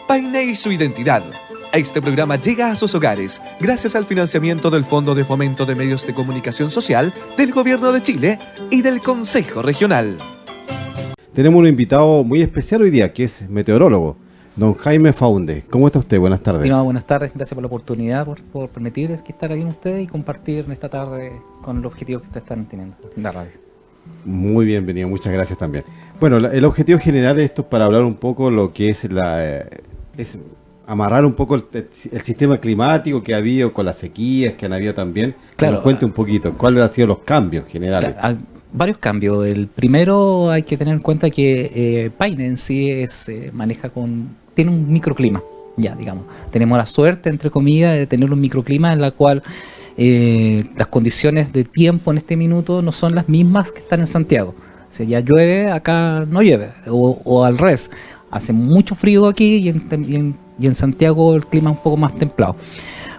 Paine y su identidad. Este programa llega a sus hogares gracias al financiamiento del Fondo de Fomento de Medios de Comunicación Social del Gobierno de Chile y del Consejo Regional. Tenemos un invitado muy especial hoy día, que es meteorólogo, don Jaime Faunde. ¿Cómo está usted? Buenas tardes. No, buenas tardes, gracias por la oportunidad, por permitir estar aquí con ustedes y compartir esta tarde con el objetivo que ustedes están teniendo en la radio. Muy bienvenido, muchas gracias también. Bueno, el objetivo general de esto es para hablar un poco lo que es es amarrar un poco el sistema climático que ha habido con las sequías que han habido también. Claro. Nos cuente un poquito, ¿cuáles han sido los cambios generales? Hay varios cambios. El primero, hay que tener en cuenta que Paine en sí tiene un microclima, ya digamos. Tenemos la suerte, entre comillas, de tener un microclima en la cual las condiciones de tiempo en este minuto no son las mismas que están en Santiago. Si ya llueve, acá no llueve, o al revés. Hace mucho frío aquí y en Santiago el clima es un poco más templado.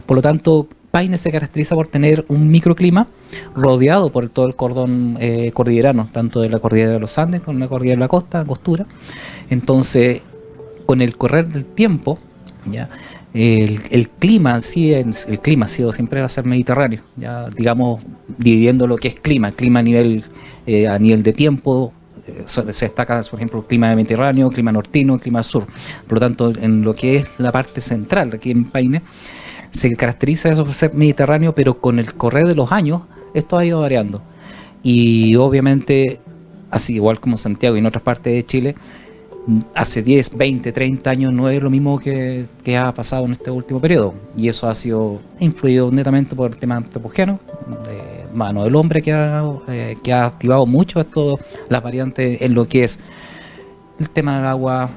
Por lo tanto, Paine se caracteriza por tener un microclima rodeado por todo el cordón cordillerano, tanto de la cordillera de los Andes como de la cordillera de la costa, Angostura. Entonces, con el correr del tiempo, ya el clima ha sido siempre va a ser mediterráneo, ya digamos dividiendo lo que es clima a nivel de tiempo. Se destaca, por ejemplo, el clima mediterráneo, clima nortino, clima sur. Por lo tanto, en lo que es la parte central aquí en Paine, se caracteriza eso por ser mediterráneo, pero con el correr de los años, esto ha ido variando. Y obviamente, así igual como Santiago y en otras partes de Chile, hace 10, 20, 30 años no es lo mismo que ha pasado en este último periodo. Y eso ha sido influido netamente por el tema antropogeno, de mano del hombre que ha activado mucho las variantes en lo que es el tema del agua,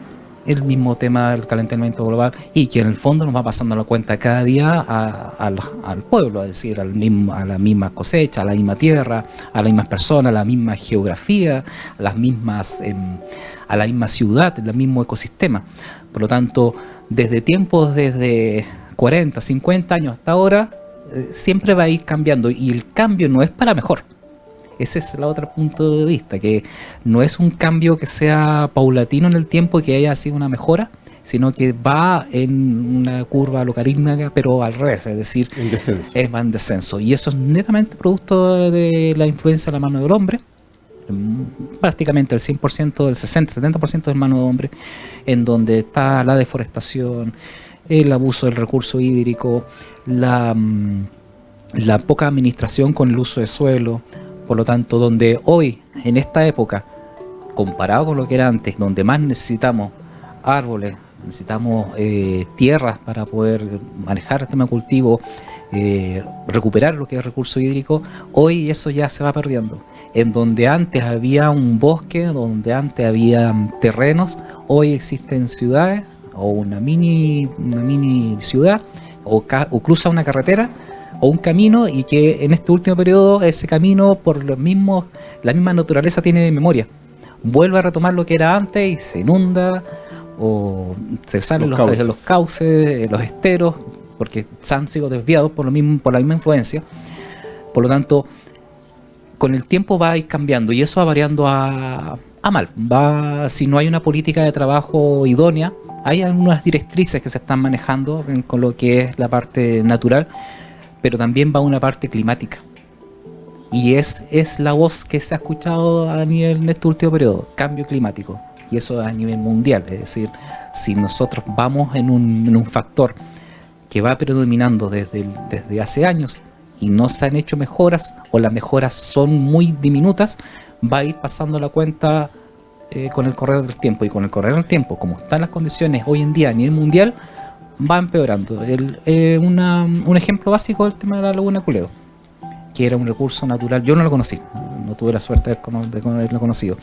el mismo tema del calentamiento global, y que en el fondo nos va pasando la cuenta cada día al pueblo, es decir, a la misma cosecha, a la misma tierra, a las mismas personas, a la misma geografía, a la misma ciudad, al mismo ecosistema. Por lo tanto, desde 40, 50 años hasta ahora, siempre va a ir cambiando, y el cambio no es para mejor. Ese es el otro punto de vista, que no es un cambio que sea paulatino en el tiempo y que haya sido una mejora, sino que va en una curva logarítmica, pero al revés, es decir, va en descenso. Y eso es netamente producto de la influencia de la mano del hombre, prácticamente el 100%, del 60-70% de mano de hombre, en donde está la deforestación, el abuso del recurso hídrico, la poca administración con el uso de suelo. Por lo tanto, donde hoy, en esta época, comparado con lo que era antes, donde más necesitamos árboles, necesitamos tierras para poder manejar el tema de cultivo, recuperar lo que es recurso hídrico, hoy eso ya se va perdiendo. En donde antes había un bosque, donde antes había terrenos, hoy existen ciudades o una mini ciudad, o cruza una carretera o un camino, y que en este último periodo ese camino, por la misma naturaleza, tiene memoria, vuelve a retomar lo que era antes y se inunda o se salen los cauces, los esteros, porque se han sido desviados por la misma influencia. Por lo tanto, con el tiempo va a ir cambiando, y eso va variando a mal. Si no hay una política de trabajo idónea, hay algunas directrices que se están manejando con lo que es la parte natural, pero también va una parte climática. Y es la voz que se ha escuchado a nivel en este último periodo, cambio climático. Y eso a nivel mundial, es decir, si nosotros vamos en un factor que va predominando desde hace años y no se han hecho mejoras, o las mejoras son muy diminutas, va a ir pasando la cuenta con el correr del tiempo. Y con el correr del tiempo, como están las condiciones hoy en día a nivel mundial, va empeorando. Un ejemplo básico es el tema de la laguna de Culeo, que era un recurso natural. Yo no lo conocí, no tuve la suerte de haberlo conocido.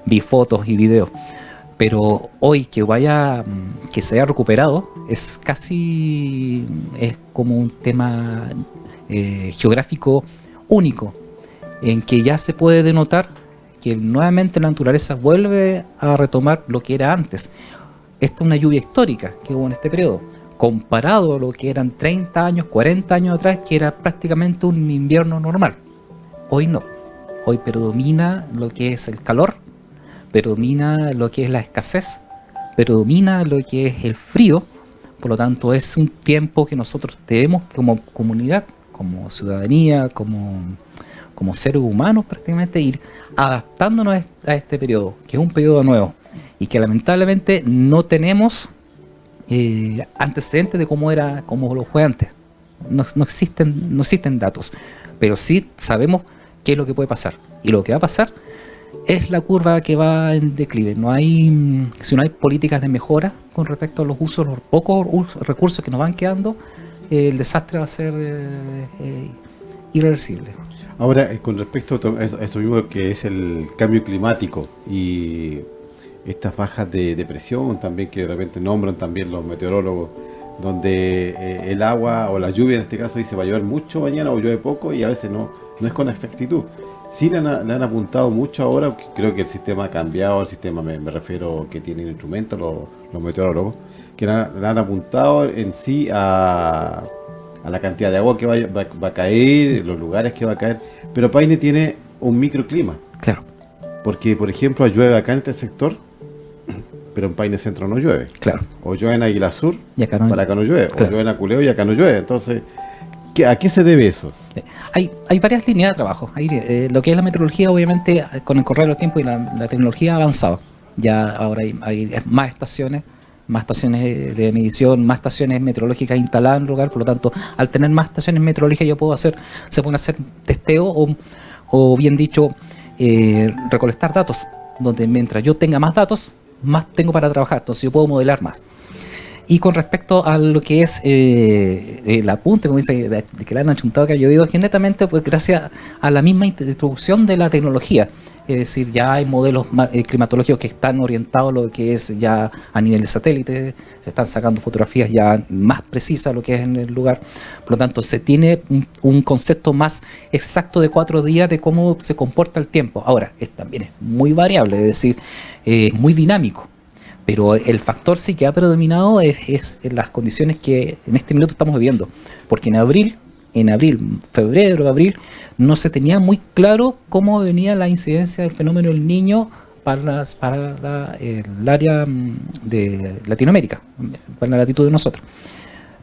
Vi fotos y videos, pero hoy que se haya recuperado es como un tema geográfico único, en que ya se puede denotar que nuevamente la naturaleza vuelve a retomar lo que era antes. Esta es una lluvia histórica que hubo en este periodo, comparado a lo que eran 30 años, 40 años atrás, que era prácticamente un invierno normal. Hoy no. Hoy predomina lo que es el calor, predomina lo que es la escasez, predomina lo que es el frío. Por lo tanto, es un tiempo que nosotros debemos, como comunidad, como ciudadanía, como seres humanos prácticamente, ir adaptándonos a este periodo, que es un periodo nuevo y que lamentablemente no tenemos antecedentes de cómo lo fue antes. No existen datos, pero sí sabemos qué es lo que puede pasar. Y lo que va a pasar es la curva que va en declive. Si no hay políticas de mejora con respecto a los pocos recursos que nos van quedando, el desastre va a ser irreversible. Ahora, con respecto a eso mismo que es el cambio climático y estas bajas de presión también que de repente nombran también los meteorólogos, donde el agua o la lluvia en este caso dice va a llover mucho mañana o llueve poco y a veces no es con exactitud. Sí le han apuntado mucho ahora, porque creo que el sistema ha cambiado, el sistema me refiero que tienen instrumentos los meteorólogos, que le han apuntado en sí a la cantidad de agua que va a caer, los lugares que va a caer, pero Paine tiene un microclima. Claro. Porque, por ejemplo, llueve acá en este sector, pero en Paine Centro no llueve. Claro. O llueve en Águila Sur, y acá no llueve. Claro. O llueve en Aculeo y acá no llueve. Entonces, ¿a qué se debe eso? Hay varias líneas de trabajo. Lo que es la meteorología, obviamente, con el correr del tiempo y la tecnología ha avanzado. Ya ahora hay más estaciones de medición, más estaciones meteorológicas instaladas en el lugar. Por lo tanto, al tener más estaciones meteorológicas, se pueden hacer testeo o bien dicho, recolectar datos, donde mientras yo tenga más datos, más tengo para trabajar. Entonces yo puedo modelar más. Y con respecto a lo que es el apunte, como dice, de que le han achuntado que ha llovido, es que netamente pues gracias a la misma introducción de la tecnología. Es decir, ya hay modelos climatológicos que están orientados a lo que es ya a nivel de satélite, se están sacando fotografías ya más precisas de lo que es en el lugar. Por lo tanto, se tiene un concepto más exacto de 4 días de cómo se comporta el tiempo. Ahora, también es muy variable, es decir, muy dinámico. Pero el factor sí que ha predominado es las condiciones que en este minuto estamos viviendo. Porque febrero, abril, no se tenía muy claro cómo venía la incidencia del fenómeno del Niño para el área de Latinoamérica, para la latitud de nosotros.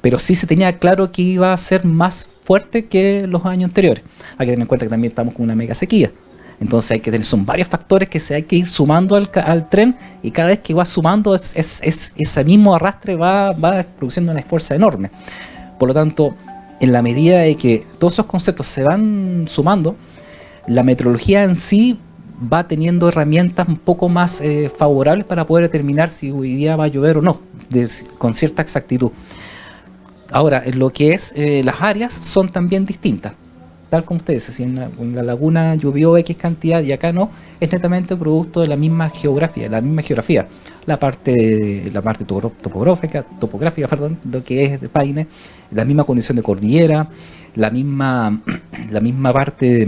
Pero sí se tenía claro que iba a ser más fuerte que los años anteriores. Hay que tener en cuenta que también estamos con una mega sequía. Entonces son varios factores que hay que ir sumando al tren, y cada vez que va sumando ese mismo arrastre va produciendo una fuerza enorme. Por lo tanto, en la medida de que todos esos conceptos se van sumando, la meteorología en sí va teniendo herramientas un poco más favorables para poder determinar si hoy día va a llover o no, con cierta exactitud. Ahora, en lo que es las áreas son también distintas. Tal como ustedes, si en la laguna llovió X cantidad y acá no, es netamente producto de la misma geografía, la parte topográfica, lo que es de Paine, la misma condición de cordillera, la misma parte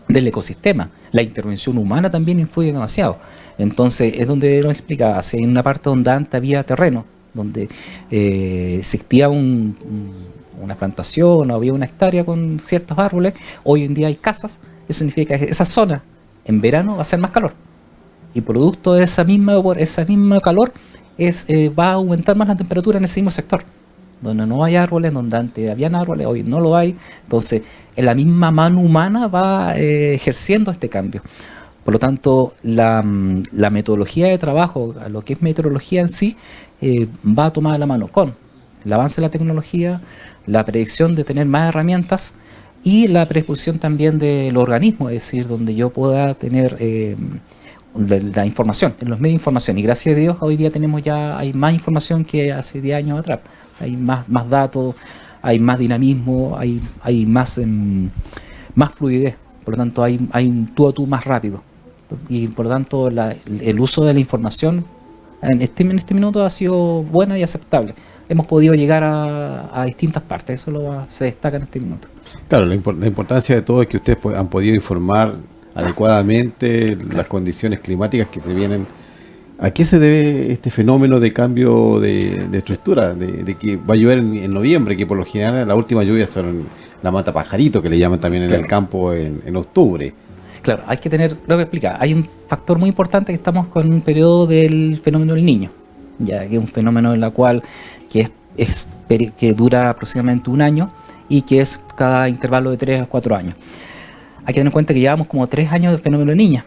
del ecosistema. La intervención humana también influye demasiado. Entonces es donde nos explica, si hay una parte donde antes había terreno, donde existía una plantación o había una hectárea con ciertos árboles, hoy en día hay casas. Eso significa que esa zona en verano va a ser más calor, y producto de esa misma calor va a aumentar más la temperatura en ese mismo sector, donde no hay árboles, donde antes habían árboles, hoy no lo hay. Entonces la misma mano humana va ejerciendo este cambio. Por lo tanto, la metodología de trabajo, a lo que es meteorología en sí, va a tomar la mano con el avance de la tecnología, la predicción de tener más herramientas y la predisposición también del organismo, es decir, donde yo pueda tener la información, en los medios de información. Y gracias a Dios hoy día hay más información que hace 10 años atrás. Hay más datos, hay más dinamismo, hay más fluidez. Por lo tanto, hay un tú a tú más rápido. Y por lo tanto, el uso de la información en este minuto ha sido buena y aceptable. Hemos podido llegar a distintas partes, eso se destaca en este minuto. Claro, la importancia de todo es que ustedes han podido informar adecuadamente las condiciones climáticas que se vienen. ¿A qué se debe este fenómeno de cambio de estructura? De que va a llover en noviembre, que por lo general las últimas lluvias son la mata pajarito, que le llaman también en el campo en octubre. Claro, lo que explica, hay un factor muy importante, que estamos con un periodo del fenómeno del Niño. ya que es un fenómeno en la cual que dura aproximadamente un año y que es cada intervalo de 3 a 4 años. Hay que tener en cuenta que llevamos como 3 años de fenómeno de niña,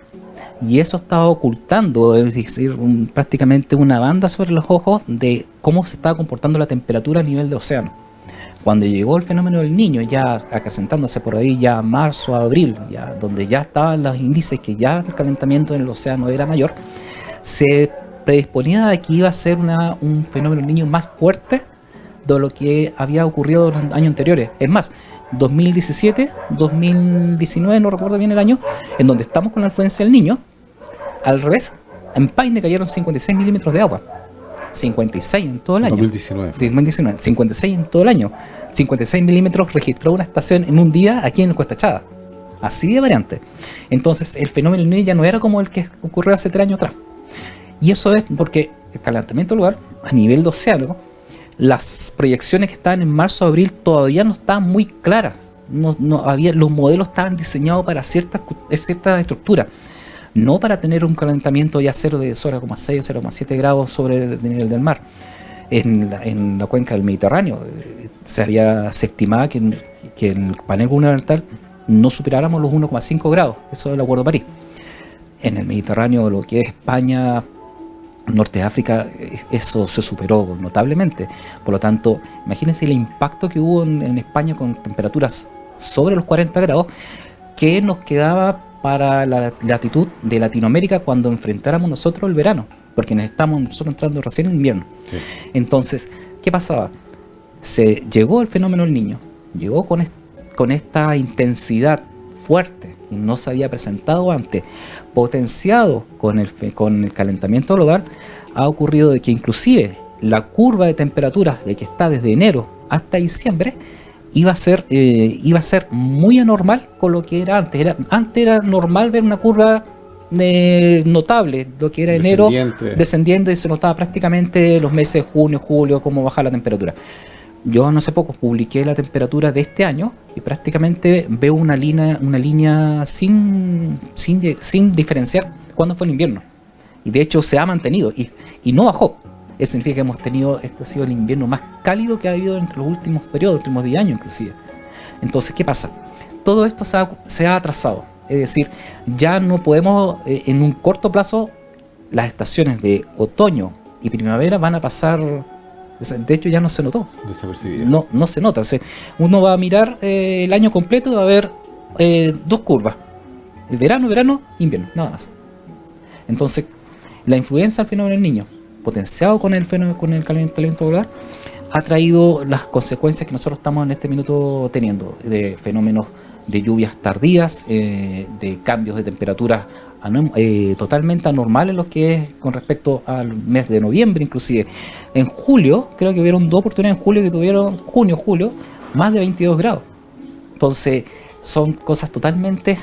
y eso estaba ocultando, es decir, prácticamente una banda sobre los ojos de cómo se estaba comportando la temperatura a nivel de océano. Cuando llegó el fenómeno del Niño, ya acrecentándose por ahí, ya marzo, abril, ya donde ya estaban los índices que ya el calentamiento en el océano era mayor, se predisponía de que iba a ser un fenómeno del Niño más fuerte de lo que había ocurrido en los años anteriores. Es más, 2017, 2019, no recuerdo bien el año, en donde estamos con la influencia del Niño, al revés, en Paine cayeron 56 milímetros de agua. 56 en todo el año. 2019, 56 en todo el año. 56 milímetros registró una estación en un día aquí en el Cuesta Echada. Así de variante. Entonces, el fenómeno del Niño ya no era como el que ocurrió hace 3 años atrás. Y eso es porque el calentamiento global, a nivel de océano, las proyecciones que estaban en marzo, abril, todavía no estaban muy claras. Los modelos estaban diseñados para cierta estructura, no para tener un calentamiento ya 0,6 o 0,7 grados sobre el nivel del mar. En la cuenca del Mediterráneo se estimaba que el panel gubernamental no superáramos los 1,5 grados, eso es el Acuerdo de París. En el Mediterráneo, lo que es España, Norte de África, eso se superó notablemente. Por lo tanto, imagínense el impacto que hubo en España con temperaturas sobre los 40 grados, que nos quedaba para la latitud de Latinoamérica cuando enfrentáramos nosotros el verano, porque estamos nosotros entrando recién en invierno. Sí. Entonces, ¿qué pasaba? Se llegó el fenómeno del Niño, llegó con esta intensidad fuerte y no se había presentado antes, potenciado con el calentamiento global. Ha ocurrido de que inclusive la curva de temperaturas de que está desde enero hasta diciembre iba a ser muy anormal con lo que era antes. Antes era normal ver una curva notable, lo que era enero descendiendo, y se notaba prácticamente los meses de junio, julio, cómo baja la temperatura. Yo no hace poco publiqué la temperatura de este año y prácticamente veo una línea sin diferenciar cuándo fue el invierno. Y de hecho se ha mantenido y no bajó. Eso significa que hemos tenido, este ha sido el invierno más cálido que ha habido entre los últimos periodos, los últimos 10 años inclusive. Entonces, ¿qué pasa? Todo esto se ha atrasado. Es decir, ya no podemos, en un corto plazo, las estaciones de otoño y primavera van a pasar. De hecho, ya no se notó. Desapercibida. No se nota. Uno va a mirar el año completo y va a ver 2 curvas. Verano, invierno, nada más. Entonces, la influencia del fenómeno del Niño, potenciado con el calentamiento global, ha traído las consecuencias que nosotros estamos en este minuto teniendo, de fenómenos de lluvias tardías, de cambios de temperaturas totalmente anormales, lo que es con respecto al mes de noviembre. Inclusive en julio, creo que hubieron 2 oportunidades en julio que tuvieron, julio, más de 22 grados. Entonces son cosas totalmente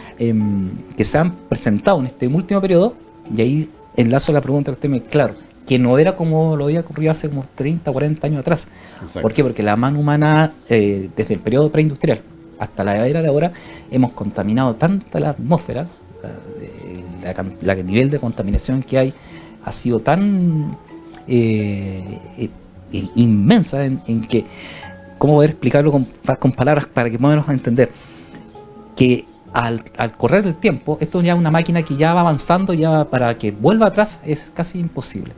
que se han presentado en este último periodo, y ahí enlazo la pregunta que usted me, claro, que no era como lo había ocurrido hace como 30 o 40 años atrás. Exacto. ¿Por qué? Porque la mano humana, desde el periodo preindustrial hasta la era de ahora, hemos contaminado tanta la atmósfera, el nivel de contaminación que hay ha sido tan inmensa en que, ¿cómo poder explicarlo con palabras para que podamos entender? Que al correr el tiempo, esto ya es una máquina que ya va avanzando, ya para que vuelva atrás es casi imposible.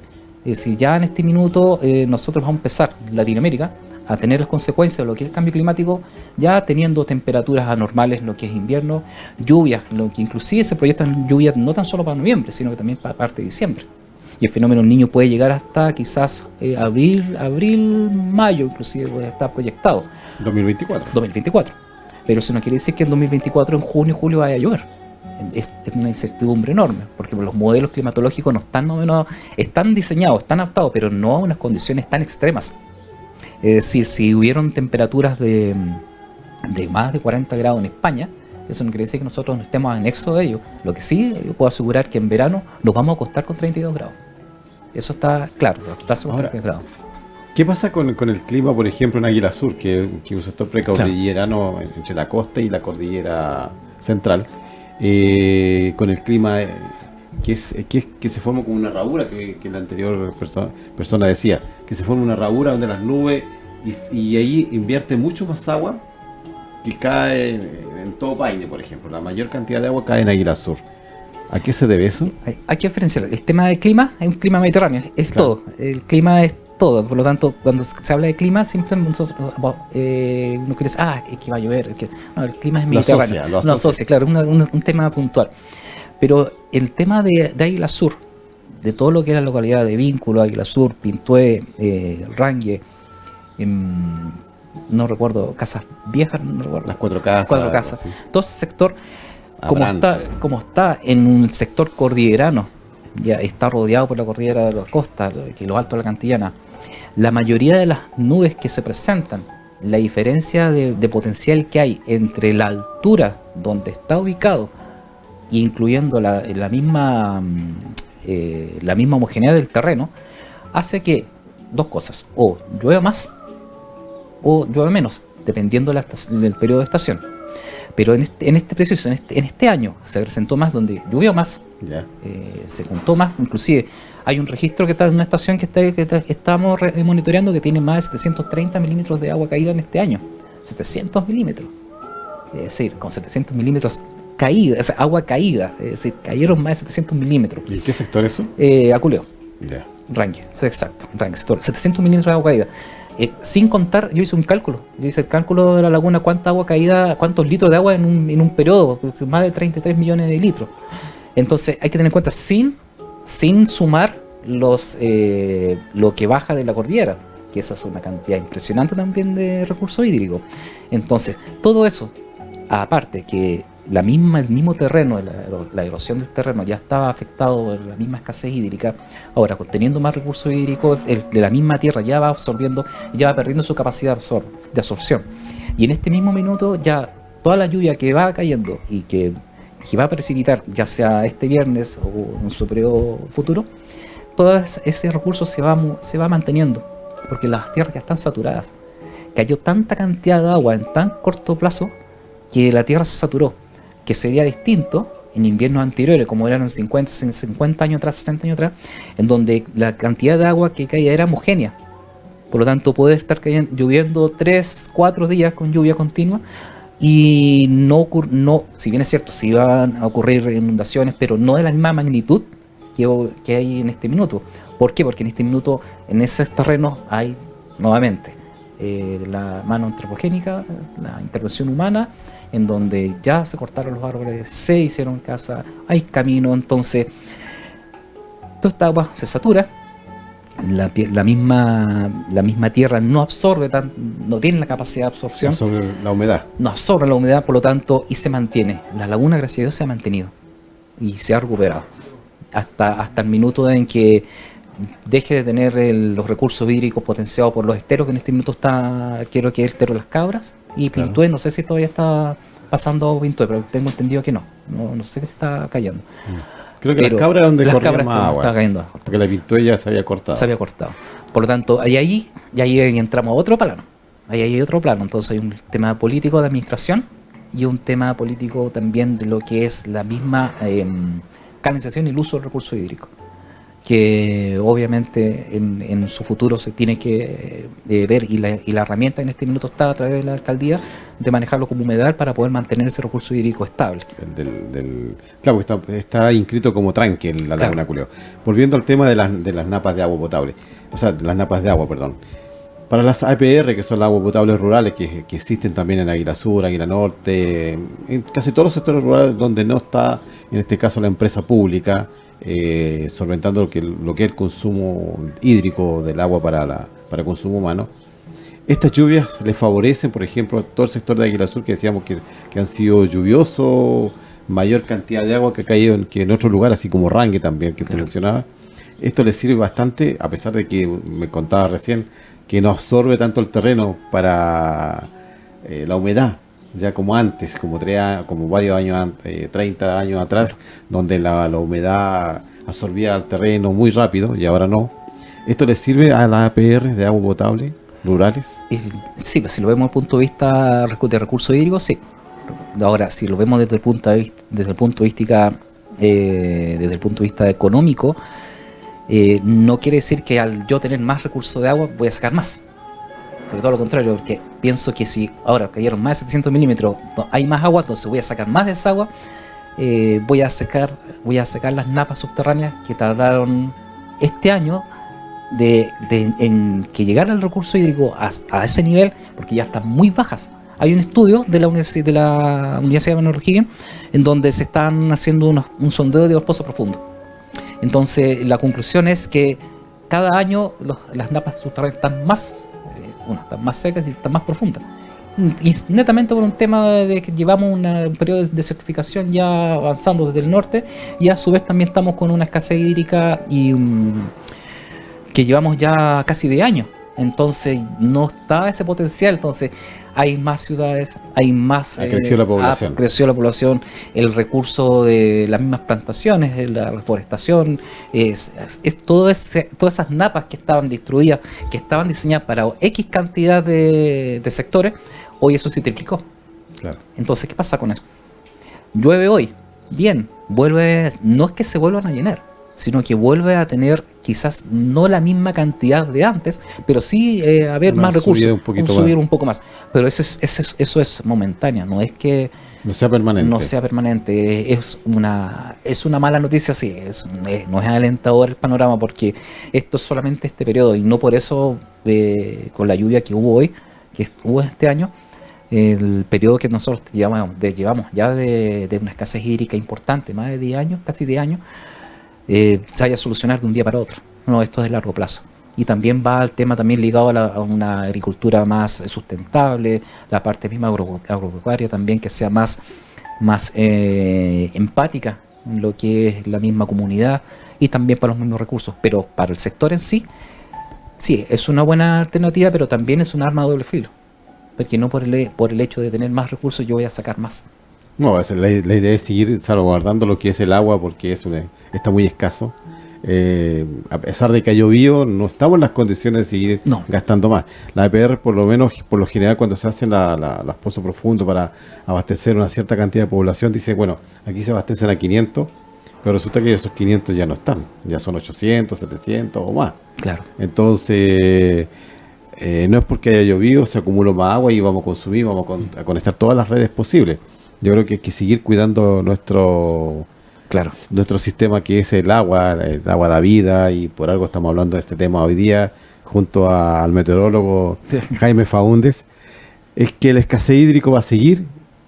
Es decir, ya en este minuto nosotros vamos a empezar, en Latinoamérica, a tener las consecuencias de lo que es el cambio climático, ya teniendo temperaturas anormales, lo que es invierno, lluvias, lo que inclusive se proyectan lluvias no tan solo para noviembre, sino que también para parte de diciembre. Y el fenómeno del Niño puede llegar hasta quizás abril, mayo, inclusive puede estar proyectado. 2024. Pero eso no quiere decir que en 2024, en junio, julio, vaya a llover. Es una incertidumbre enorme, porque los modelos climatológicos están diseñados, están adaptados, pero no a unas condiciones tan extremas. Es decir, si hubieron temperaturas de más de 40 grados en España, eso no quiere decir que nosotros no estemos anexos de ello. Lo que sí, yo puedo asegurar que en verano nos vamos a acostar con 32 grados. Eso está claro, acostarse con 32 grados. ¿Qué pasa con el clima, por ejemplo, en Águila Sur, que es un sector precordillerano, claro, entre la costa y la cordillera central, con el clima que se forma como una herradura, que la anterior persona decía, que se forma una herradura donde las nubes, y ahí invierte mucho más agua que cae en todo Paine, por ejemplo. La mayor cantidad de agua cae en Águila Sur. ¿A qué se debe eso? Hay que diferenciar. El tema del clima es un clima mediterráneo, es Claro. todo. El clima es todo. Por lo tanto, cuando se habla de clima, siempre uno quiere decir, es que va a llover. No, el clima es Lo mediterráneo. asocia, lo asocia. Claro, un tema puntual. Pero el tema de Águila Sur, de todo lo que era la localidad de Vínculo, Águila Sur, Pintué, Rangue, no recuerdo, Casas Viejas, no recuerdo. Las 4 casas. Cuatro casas. Así. Todo ese sector, Abrante. como está en un sector cordillerano, ya está rodeado por la cordillera de la costa, que los altos de la Cantillana, la mayoría de las nubes que se presentan, la diferencia de potencial que hay entre la altura donde está ubicado, incluyendo la misma homogeneidad del terreno, hace que dos cosas: o llueva más o llueve menos, dependiendo del periodo de estación. Pero en este preciso, en este año, se presentó más donde llovió más, Ya. se juntó más. Inclusive hay un registro que está en una estación que estamos monitoreando, que tiene más de 730 milímetros de agua caída en este año. 700 milímetros. Es decir, con 700 milímetros caída, o sea, agua caída, es decir, cayeron más de 700 milímetros. ¿Y en qué sector eso? Aculeo, Ya. Rangue, exacto, Rangue, 700 milímetros de agua caída. Sin contar, yo hice el cálculo de la laguna, cuánta agua caída, cuántos litros de agua en un periodo, más de 33 millones de litros. Entonces hay que tener en cuenta, sin sumar lo que baja de la cordillera, que esa es una cantidad impresionante también de recursos hídricos. Entonces, todo eso, aparte que el mismo terreno, la erosión del terreno ya estaba afectado por la misma escasez hídrica. Ahora, teniendo más recursos hídricos, de la misma tierra ya va absorbiendo, ya va perdiendo su capacidad de absorción. Y en este mismo minuto ya toda la lluvia que va cayendo y que va a precipitar, ya sea este viernes o en su periodo futuro, todo ese recurso se va manteniendo, porque las tierras ya están saturadas. Cayó tanta cantidad de agua en tan corto plazo que la tierra se saturó, que sería distinto en inviernos anteriores, como eran 50 años atrás, 60 años atrás, en donde la cantidad de agua que caía era homogénea. Por lo tanto, puede estar lloviendo 3-4 días con lluvia continua y no, si bien es cierto, sí van a ocurrir inundaciones, pero no de la misma magnitud que hay en este minuto. ¿Por qué? Porque en este minuto, en esos terrenos, hay nuevamente la mano antropogénica, la intervención humana, en donde ya se cortaron los árboles, se hicieron casas, hay camino. Entonces toda esta agua se satura, la misma tierra no absorbe no tiene la capacidad de absorción, Sobre la humedad. no absorbe la humedad, por lo tanto, y se mantiene. La laguna, gracias a Dios, se ha mantenido y se ha recuperado hasta el minuto en que deje de tener los recursos hídricos potenciados por los esteros, que en este minuto está, quiero que es el estero de Las Cabras y Claro. Pintué. No sé si todavía está pasando Pintué, pero tengo entendido que no sé qué se está cayendo. Creo que Pero las cabras era donde Las corría Cabras más está agua. cayendo agua. Porque la Pintué ya se había cortado. Se había cortado. Por lo tanto, ahí entramos a otro plano. Ahí hay otro plano. Entonces hay un tema político de administración y un tema político también de lo que es la misma canalización y el uso del recurso hídrico, que obviamente en su futuro se tiene que ver, y la herramienta en este minuto está a través de la alcaldía de manejarlo como humedal para poder mantener ese recurso hídrico estable. Claro, porque está inscrito como tranque en la Claro. laguna Culeo. Volviendo al tema de las napas de agua potable, o sea, de las napas de agua, perdón. Para las APR, que son las aguas potables rurales, que existen también en Águila Sur, Águila Norte, en casi todos los sectores rurales donde no está, en este caso, la empresa pública, solventando lo que es el consumo hídrico del agua para consumo humano. Estas lluvias les favorecen, por ejemplo, todo el sector de Águila Sur, que decíamos que han sido lluviosos, mayor cantidad de agua que ha caído que en otro lugar, así como Rangue también, que usted mencionaba. Esto les sirve bastante, a pesar de que me contaba recién que no absorbe tanto el terreno para la humedad, ya como antes, como varios años antes, 30 años atrás, donde la humedad absorbía el terreno muy rápido y ahora no. ¿Esto les sirve a las APR de agua potable rurales? Sí, pues si lo vemos desde el punto de vista de recursos hídricos, sí. Ahora, si lo vemos desde el punto de vista desde el punto de vista económico, no quiere decir que al yo tener más recursos de agua voy a sacar más. Porque todo lo contrario, porque pienso que si ahora cayeron más de 700 milímetros, hay más agua, entonces voy a sacar más de esa agua. Voy a secar las napas subterráneas que tardaron este año en que llegara el recurso hídrico a ese nivel, porque ya están muy bajas. Hay un estudio de la Universidad de Manuel O'Higgins en donde se están haciendo un sondeo de los pozos profundos. Entonces la conclusión es que cada año las napas subterráneas están más secas y están más profundas. Y netamente por un tema de que llevamos un periodo de certificación ya avanzando desde el norte, y a su vez también estamos con una escasez hídrica que llevamos ya casi de años. Entonces no está ese potencial. Entonces hay más ciudades, hay más... Ha crecido la población. Ha crecido la población, el recurso de las mismas plantaciones, la reforestación, todas esas napas que estaban destruidas, que estaban diseñadas para X cantidad de sectores, hoy eso se triplicó. Claro. Entonces, ¿qué pasa con eso? Llueve hoy, bien, no es que se vuelvan a llenar, sino que vuelve a tener quizás no la misma cantidad de antes, pero sí haber más recursos, subir un poco más. Pero eso es momentáneo, no es que no sea permanente. Es una mala noticia, sí, no es alentador el panorama, porque esto es solamente este periodo, y no por eso con la lluvia que hubo hoy, que hubo este año, el periodo que nosotros llevamos ya de una escasez hídrica importante, más de 10 años, casi 10 años, se vaya a solucionar de un día para otro. No, esto es de largo plazo. Y también va al tema también ligado a una agricultura más sustentable, la parte misma agropecuaria también, que sea más empática en lo que es la misma comunidad, y también para los mismos recursos. Pero para el sector en sí es una buena alternativa, pero también es un arma de doble filo, porque no por el hecho de tener más recursos yo voy a sacar más. No, la idea es seguir salvaguardando lo que es el agua, porque está muy escaso. A pesar de que ha llovido, no estamos en las condiciones de seguir gastando más. La EPR, por lo general, cuando se hacen los pozos profundos para abastecer una cierta cantidad de población, dice, bueno, aquí se abastecen a 500, pero resulta que esos 500 ya no están, ya son 800, 700 o más. Claro. Entonces, no es porque haya llovido, se acumuló más agua y vamos a consumir, a conectar todas las redes posibles. Yo creo que hay que seguir cuidando nuestro sistema, que es el agua da vida, y por algo estamos hablando de este tema hoy día junto al meteorólogo Jaime Faúndez. Es que la escasez hídrico va a seguir,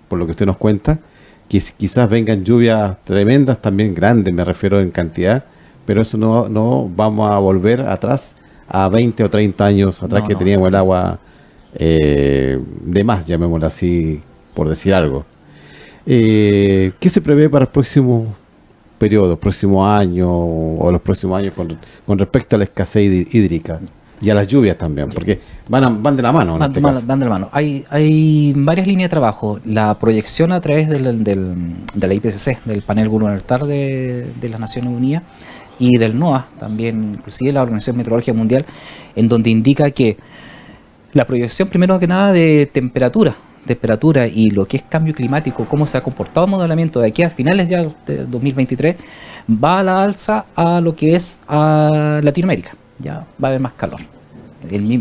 por lo que usted nos cuenta, que quizás vengan lluvias tremendas, también grandes, me refiero en cantidad, pero eso no vamos a volver atrás a 20 o 30 años atrás, que teníamos el agua de más, llamémoslo así, por decir algo. ¿Qué se prevé para el próximo periodo, próximo año o los próximos años con respecto a la escasez hídrica y a las lluvias también? Porque van de la mano en este caso. Van de la mano. Hay varias líneas de trabajo. La proyección a través de la IPCC, del Panel Gubernamental de las Naciones Unidas, y del NOAA, también, inclusive la Organización Meteorológica Mundial, en donde indica que la proyección, primero que nada, de temperatura y lo que es cambio climático, cómo se ha comportado el modelamiento de aquí a finales ya de 2023, va a la alza a lo que es a Latinoamérica. Ya va a haber más calor.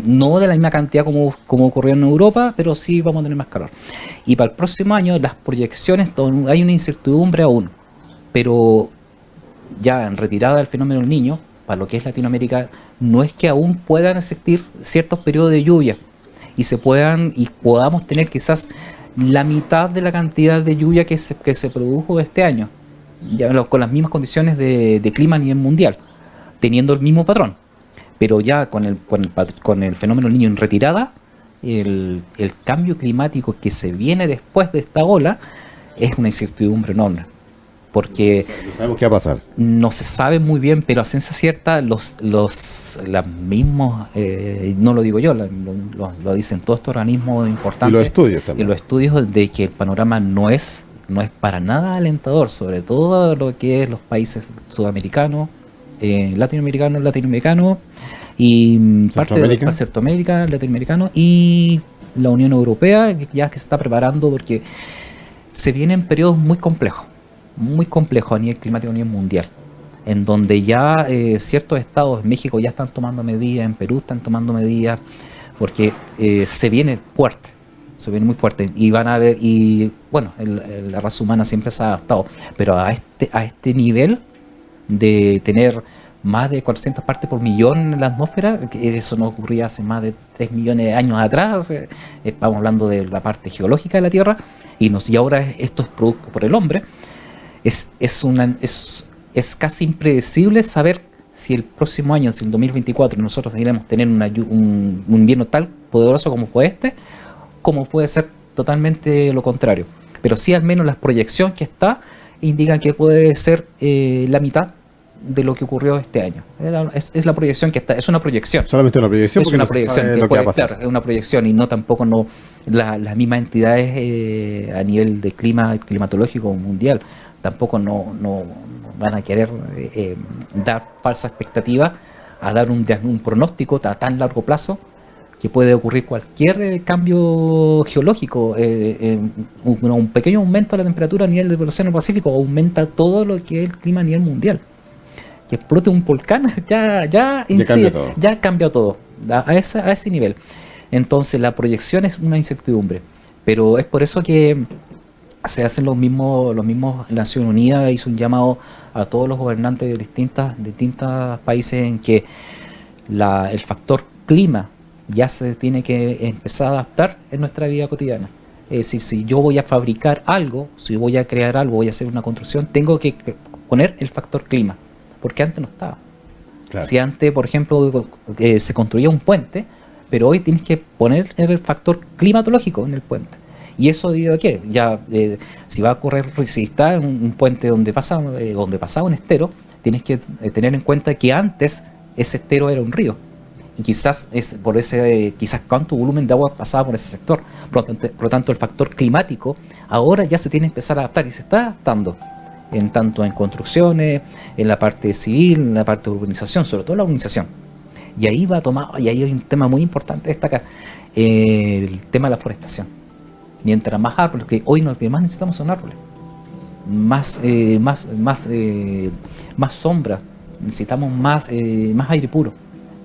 No de la misma cantidad como ocurrió en Europa, pero sí vamos a tener más calor. Y para el próximo año las proyecciones, hay una incertidumbre aún, pero ya en retirada del fenómeno del Niño, para lo que es Latinoamérica, no es que aún puedan existir ciertos periodos de lluvia y podamos tener quizás la mitad de la cantidad de lluvia que se produjo este año, ya con las mismas condiciones de clima a nivel mundial, teniendo el mismo patrón, pero ya con el fenómeno del Niño en retirada, el cambio climático que se viene después de esta ola es una incertidumbre enorme. Porque no sabemos qué va a pasar. No se sabe muy bien, pero a ciencia cierta los mismos, no lo digo yo, lo dicen todos estos organismos importantes. Y los estudios también. Y los estudios de que el panorama no es para nada alentador, sobre todo lo que es los países sudamericanos, latinoamericanos y parte de Centroamérica, latinoamericano, y la Unión Europea, que se está preparando porque se vienen periodos muy complejos. muy complejo a nivel climático, a nivel mundial, en donde ya ciertos estados, en México ya están tomando medidas, en Perú están tomando medidas, porque se viene fuerte, se viene muy fuerte, y van a ver, y bueno, la raza humana siempre se ha adaptado, pero a este nivel de tener más de 400 partes por millón en la atmósfera, que eso no ocurría hace más de 3 millones de años atrás, estamos hablando de la parte geológica de la Tierra, y ahora esto es producto por el hombre. Es casi impredecible saber si el próximo año, si el 2024, nosotros seguiremos tener un invierno tan poderoso como fue como puede ser totalmente lo contrario. Pero sí, al menos las proyecciones que indican que puede ser la mitad de lo que ocurrió este año. Es la proyección que está, es una proyección. Solamente una proyección, es una proyección que lo que puede va a pasar. estar, es una proyección, y no tampoco las mismas entidades a nivel de climatológico mundial tampoco no van a querer dar falsa expectativa, a dar un pronóstico a tan largo plazo, que puede ocurrir cualquier cambio geológico, un pequeño aumento de la temperatura a nivel del Océano Pacífico aumenta todo lo que es el clima a nivel mundial. Que explote un volcán ya cambia todo a ese nivel. Entonces la proyección es una incertidumbre, pero es por eso que se hacen los mismos Naciones Unidas hizo un llamado a todos los gobernantes de distintos países en que el factor clima ya se tiene que empezar a adaptar en nuestra vida cotidiana. Es decir, si yo voy a fabricar algo, si voy a crear algo, voy a hacer una construcción, tengo que poner el factor clima, porque antes no estaba. Claro. Si antes, por ejemplo, se construía un puente, pero hoy tienes que poner el factor climatológico en el puente. ¿Y eso debido a qué? Ya, si va a correr, si está en un puente donde pasaba un estero, tienes que tener en cuenta que antes ese estero era un río. Y quizás quizás cuánto volumen de agua pasaba por ese sector. Por lo tanto, el factor climático ahora ya se tiene que empezar a adaptar, y se está adaptando tanto en construcciones, en la parte civil, en la parte de urbanización, sobre todo la urbanización. Y ahí hay un tema muy importante a destacar, el tema de la forestación. Mientras más árboles, que hoy lo que más necesitamos son árboles, más sombra, necesitamos más aire puro,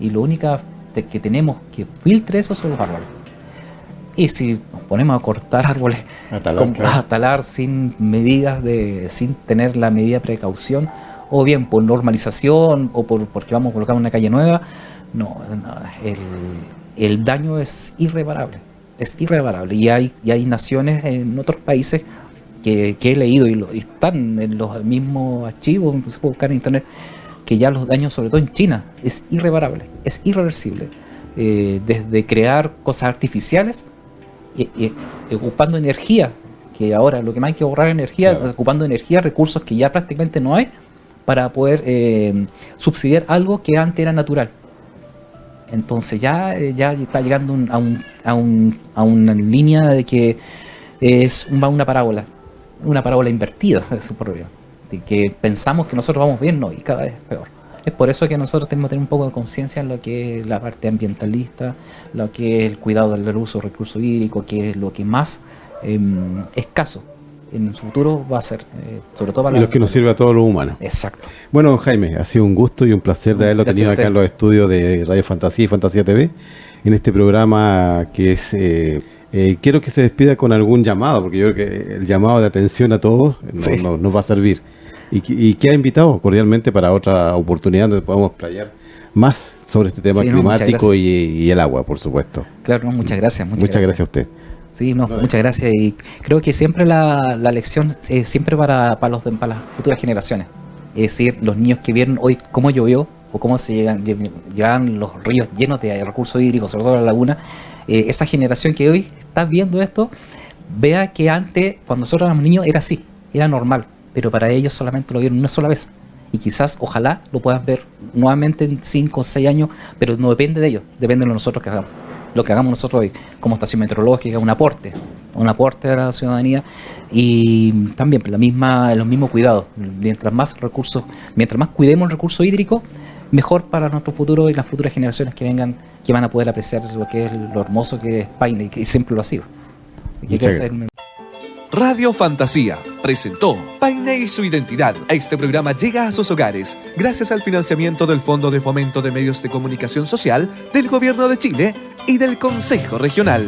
y lo único que tenemos que filtre eso son los árboles. Y si nos ponemos a cortar árboles, a talar sin tener la medida de precaución, o bien por normalización o porque vamos a colocar una calle nueva, el daño es irreparable. Es irreparable. Y hay naciones en otros países que he leído y están en los mismos archivos, se puede buscar en internet, que ya los daños, sobre todo en China, es irreparable, es irreversible. Desde crear cosas artificiales y ocupando energía, que ahora lo que más hay que ahorrar energía, claro, ocupando energía, recursos que ya prácticamente no hay, para poder subsidiar algo que antes era natural. Entonces ya está llegando a una línea de que es una parábola invertida, de que pensamos que nosotros vamos bien, y cada vez peor. Es por eso que nosotros tenemos que tener un poco de conciencia en lo que es la parte ambientalista, lo que es el cuidado del uso del recurso hídrico, que es lo que más escaso en el futuro va a ser, sobre todo para lo que nos sirve a todos los humanos. Exacto. Bueno, Jaime, ha sido un gusto y un placer de haberlo tenido acá en los estudios de Radio Fantasía y Fantasía TV, en este programa que es... quiero que se despida con algún llamado, porque yo creo que el llamado de atención a todos nos va a servir. Y que ha invitado cordialmente para otra oportunidad donde podamos playar más sobre este tema climático y el agua, por supuesto. Claro, muchas gracias. Muchas gracias a usted. Sí, muchas gracias, y creo que siempre la lección es siempre para las futuras generaciones. Es decir, los niños que vieron hoy cómo llovió o cómo se llevan los ríos llenos de recursos hídricos, sobre todo la laguna, esa generación que hoy está viendo esto, vea que antes, cuando nosotros éramos niños, era así, era normal, pero para ellos solamente lo vieron una sola vez. Y quizás, ojalá, lo puedan ver nuevamente en 5 o 6 años, pero no depende de ellos, depende de nosotros que hagamos. Lo que hagamos nosotros hoy como estación meteorológica, un aporte a la ciudadanía, y también los mismos cuidados. Mientras más cuidemos el recurso hídrico, mejor para nuestro futuro y las futuras generaciones que vengan, que van a poder apreciar lo que es lo hermoso que es Paine, y que siempre lo ha sido. Radio Fantasía presentó Paine y su identidad. Este programa llega a sus hogares gracias al financiamiento del Fondo de Fomento de Medios de Comunicación Social del Gobierno de Chile y del Consejo Regional.